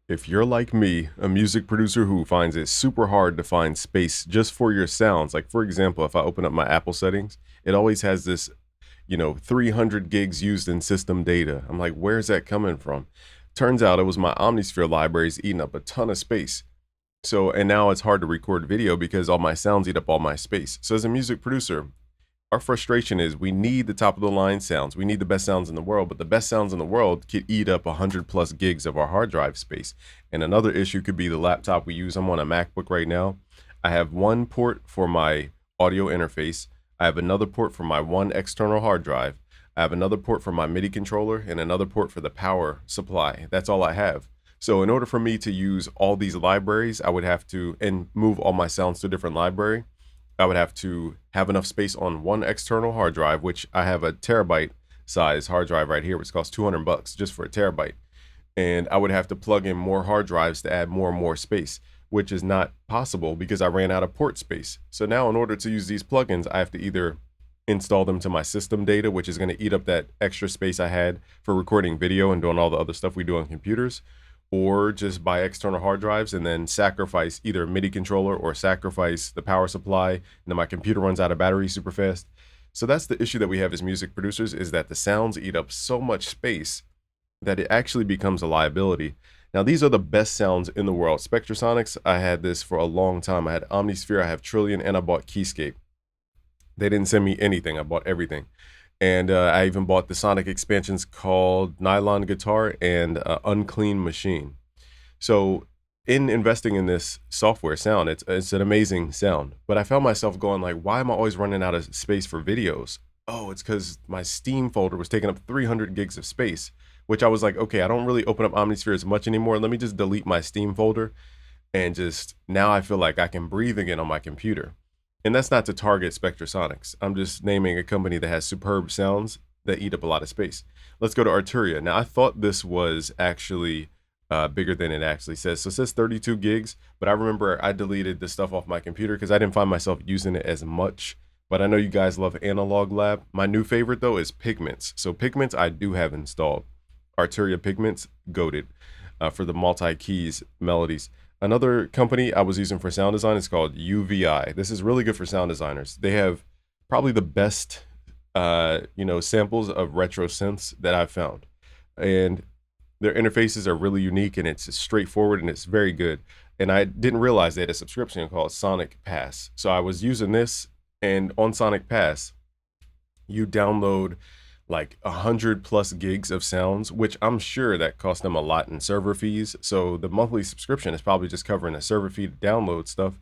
If you're like me, a music producer who finds it super hard to find space just for your sounds, like for example, if I open up my Apple settings, it always has this, 300 gigs used in system data. I'm like, where's that coming from? Turns out it was my Omnisphere libraries eating up a ton of space. So, and now it's hard to record video because all my sounds eat up all my space. So, as a music producer, our frustration is we need the top of the line sounds. We need the best sounds in the world, but the best sounds in the world could eat up 100 plus gigs of our hard drive space. And another issue could be the laptop we use. I'm on a MacBook right now. I have one port for my audio interface. I have another port for my one external hard drive. I have another port for my MIDI controller and another port for the power supply. That's all I have. So in order for me to use all these libraries, I would have to and move all my sounds to a different library. I would have to have enough space on one external hard drive, which I have a terabyte size hard drive right here, which costs $200 just for a terabyte. And I would have to plug in more hard drives to add more and more space, which is not possible because I ran out of port space. So now in order to use these plugins, I have to either install them to my system data, which is going to eat up that extra space I had for recording video and doing all the other stuff we do on computers, or just buy external hard drives and then sacrifice either a MIDI controller or sacrifice the power supply, and then my computer runs out of battery super fast. So that's the issue that we have as music producers, is that the sounds eat up so much space that it actually becomes a liability. Now, these are the best sounds in the world. Spectrasonics, I had this for a long time. I had Omnisphere, I have Trillion, and I bought Keyscape. They didn't send me anything. I bought everything. And I even bought the Sonic expansions called Nylon Guitar and Unclean Machine. So in investing in this software sound, it's an amazing sound. But I found myself going like, why am I always running out of space for videos? Oh, it's because my Steam folder was taking up 300 gigs of space, which I was like, okay, I don't really open up Omnisphere as much anymore. Let me just delete my Steam folder and just now I feel like I can breathe again on my computer. And that's not to target Spectrasonics. I'm just naming a company that has superb sounds that eat up a lot of space. Let's go to Arturia. Now, I thought this was actually bigger than it actually says. So it says 32 gigs, but I remember I deleted the stuff off my computer because I didn't find myself using it as much. But I know you guys love Analog Lab. My new favorite, though, is Pigments. So Pigments I do have installed. Arturia Pigments, goated for the multi-keys melodies. Another company I was using for sound design is called UVI. This is really good for sound designers. They have probably the best, samples of retro synths that I've found, and their interfaces are really unique and it's straightforward and it's very good. And I didn't realize they had a subscription called Sonic Pass, so I was using this. And on Sonic Pass, you download like 100 plus gigs of sounds, which I'm sure that cost them a lot in server fees. So the monthly subscription is probably just covering the server fee to download stuff.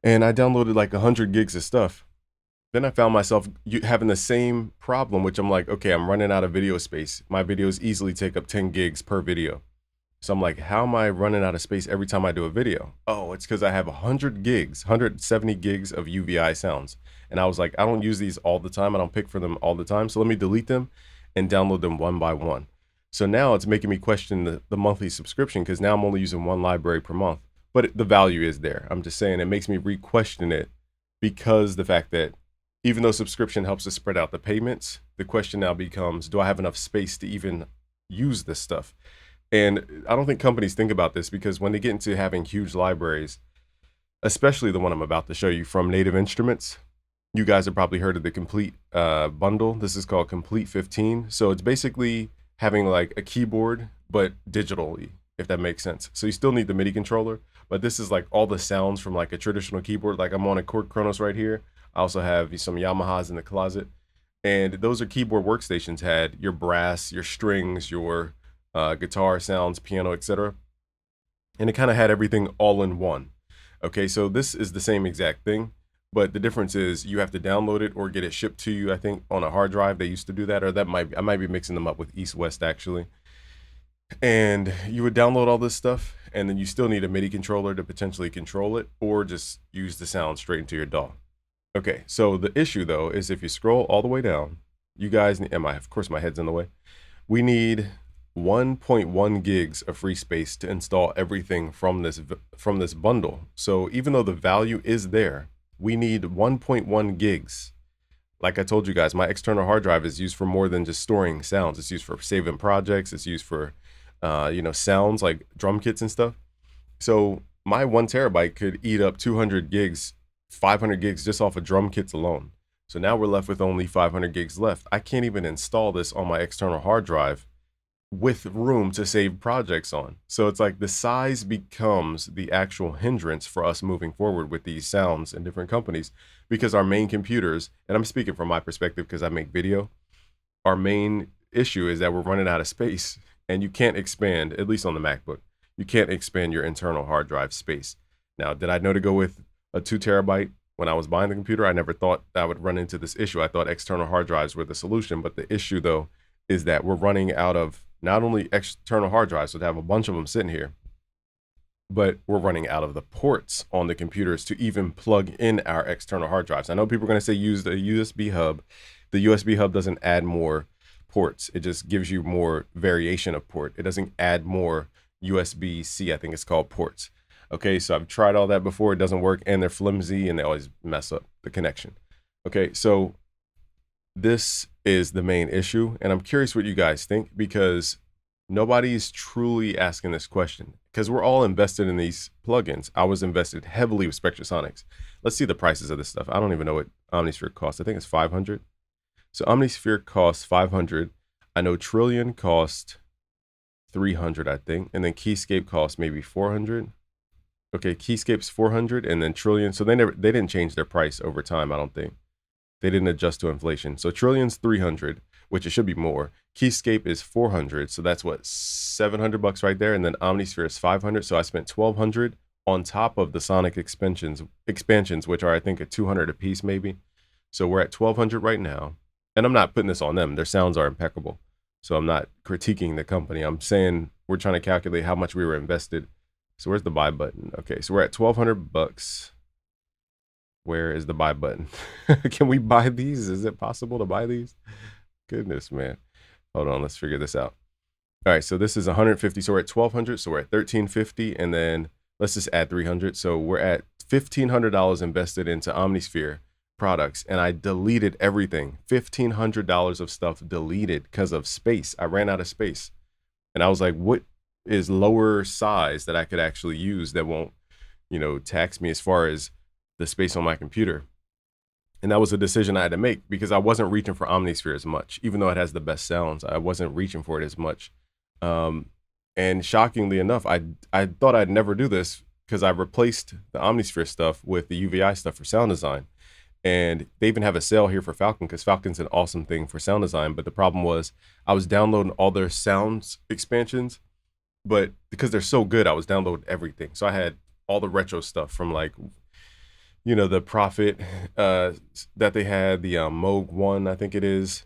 And I downloaded like 100 gigs of stuff. Then I found myself having the same problem, which I'm like, okay, I'm running out of video space. My videos easily take up 10 gigs per video. So I'm like, how am I running out of space every time I do a video? Oh, it's because I have 100 gigs, 170 gigs of UVI sounds. And I was like, I don't use these all the time. I don't pick for them all the time. So let me delete them and download them one by one. So now it's making me question the monthly subscription because now I'm only using one library per month. But the value is there. I'm just saying it makes me re-question it because the fact that even though subscription helps us spread out the payments, the question now becomes, do I have enough space to even use this stuff? And I don't think companies think about this because when they get into having huge libraries, especially the one I'm about to show you from Native Instruments, you guys have probably heard of the Complete bundle. This is called Complete 15. So it's basically having like a keyboard, but digitally, if that makes sense. So you still need the MIDI controller, but this is like all the sounds from like a traditional keyboard. Like I'm on a Chord Kronos right here. I also have some Yamahas in the closet. And those are keyboard workstations, had your brass, your strings, your guitar sounds, piano, etc. And it kind of had everything all in one. Okay, so this is the same exact thing, but the difference is you have to download it or get it shipped to you. I think on a hard drive they used to do that, or I might be mixing them up with East West actually. And you would download all this stuff, and then you still need a MIDI controller to potentially control it, or just use the sound straight into your DAW. Okay, so the issue though is if you scroll all the way down, you guys, and of course my head's in the way. We need 1.1 gigs of free space to install everything from this bundle. So even though the value is there, we need 1.1 gigs. Like I told you guys, my external hard drive is used for more than just storing sounds. It's used for saving projects. It's used for sounds like drum kits and stuff. So my 1 terabyte could eat up 200 gigs, 500 gigs just off of drum kits alone. So now we're left with only 500 gigs left. I can't even install this on my external hard drive with room to save projects on. So it's like the size becomes the actual hindrance for us moving forward with these sounds in different companies, because our main computers, and I'm speaking from my perspective because I make video, our main issue is that we're running out of space, and you can't expand, at least on the MacBook, you can't expand your internal hard drive space. Now, did I know to go with a 2 terabyte when I was buying the computer? I never thought I would run into this issue. I thought external hard drives were the solution, but the issue though is that we're running out of not only external hard drives, so to have a bunch of them sitting here, but we're running out of the ports on the computers to even plug in our external hard drives. I know people are going to say use the USB hub. The USB hub doesn't add more ports. It just gives you more variation of port. It doesn't add more USB-C, I think it's called, ports. Okay, so I've tried all that before. It doesn't work, and they're flimsy, and they always mess up the connection. Okay, so this is the main issue, and I'm curious what you guys think, because nobody's truly asking this question, because we're all invested in these plugins. I was invested heavily with Spectrasonics. Let's see the prices of this stuff. I don't even know what Omnisphere costs. I think it's 500. So Omnisphere costs 500. I know Trillion cost 300, I think, and then Keyscape costs maybe 400. Okay, Keyscape's 400, and then Trillion. So they didn't change their price over time, I don't think. They didn't adjust to inflation. So Trillion's 300, which it should be more. Keyscape is 400, so that's what, $700 right there. And then Omnisphere is 500, so I spent 1,200 on top of the Sonic expansions, which are I think a 200 a piece maybe. So we're at 1,200 right now, and I'm not putting this on them. Their sounds are impeccable, so I'm not critiquing the company. I'm saying we're trying to calculate how much we were invested. So where's the buy button? Okay, so we're at $1,200. Where is the buy button? Can we buy these? Is it possible to buy these? Goodness, man. Hold on, let's figure this out. All right, so this is 150. So we're at 1,200. So we're at 1,350, and then let's just add 300. So we're at $1,500 invested into Omnisphere products, and I deleted everything. $1,500 of stuff deleted because of space. I ran out of space, and I was like, what is lower size that I could actually use that won't, tax me as far as the space on my computer? And that was a decision I had to make, because I wasn't reaching for Omnisphere as much. Even though it has the best sounds, I wasn't reaching for it as much. And shockingly enough, I thought I'd never do this, because I replaced the Omnisphere stuff with the UVI stuff for sound design. And they even have a sale here for Falcon, because Falcon's an awesome thing for sound design. But the problem was I was downloading all their sounds expansions, but because they're so good, I was downloading everything. So I had all the retro stuff from like, the Prophet that they had, the Moog 1, I think it is,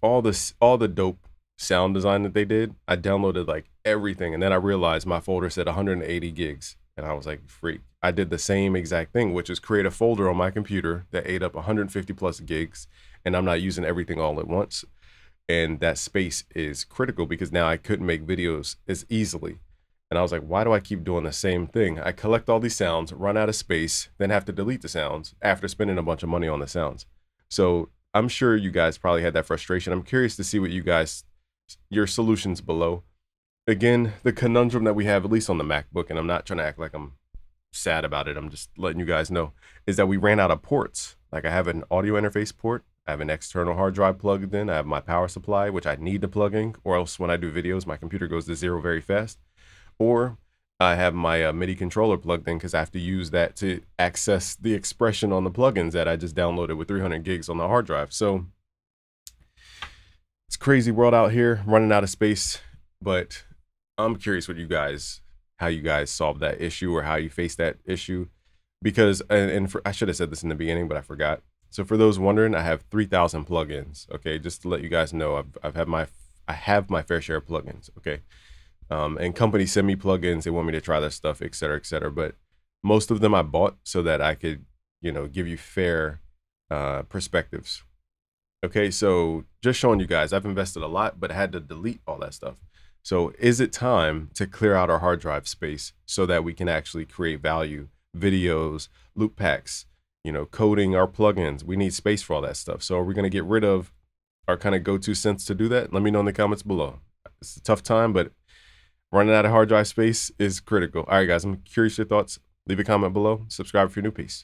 all the dope sound design that they did. I downloaded like everything, and then I realized my folder said 180 gigs, and I was like, freak. I did the same exact thing, which is create a folder on my computer that ate up 150 plus gigs, and I'm not using everything all at once. And that space is critical, because now I couldn't make videos as easily. And I was like, why do I keep doing the same thing? I collect all these sounds, run out of space, then have to delete the sounds after spending a bunch of money on the sounds. So I'm sure you guys probably had that frustration. I'm curious to see what your solutions below. Again, the conundrum that we have, at least on the MacBook, and I'm not trying to act like I'm sad about it, I'm just letting you guys know, is that we ran out of ports. Like, I have an audio interface port, I have an external hard drive plugged in, I have my power supply, which I need to plug in, or else when I do videos, my computer goes to zero very fast. Or I have my MIDI controller plugged in, because I have to use that to access the expression on the plugins that I just downloaded with 300 gigs on the hard drive. So it's crazy world out here, running out of space. But I'm curious how you guys solve that issue, or how you face that issue. Because, I should have said this in the beginning, but I forgot. So for those wondering, I have 3,000 plugins. Okay, just to let you guys know, I have my fair share of plugins. Okay. And companies send me plugins, they want me to try their stuff, et cetera, et cetera. But most of them I bought so that I could, give you fair perspectives. Okay, so just showing you guys, I've invested a lot, but I had to delete all that stuff. So is it time to clear out our hard drive space so that we can actually create value, videos, loop packs, coding our plugins? We need space for all that stuff. So are we going to get rid of our kind of go-to sense to do that? Let me know in the comments below. It's a tough time, but Running out of hard drive space is critical. All right, guys, I'm curious your thoughts. Leave a comment below. Subscribe if you're new. Peace.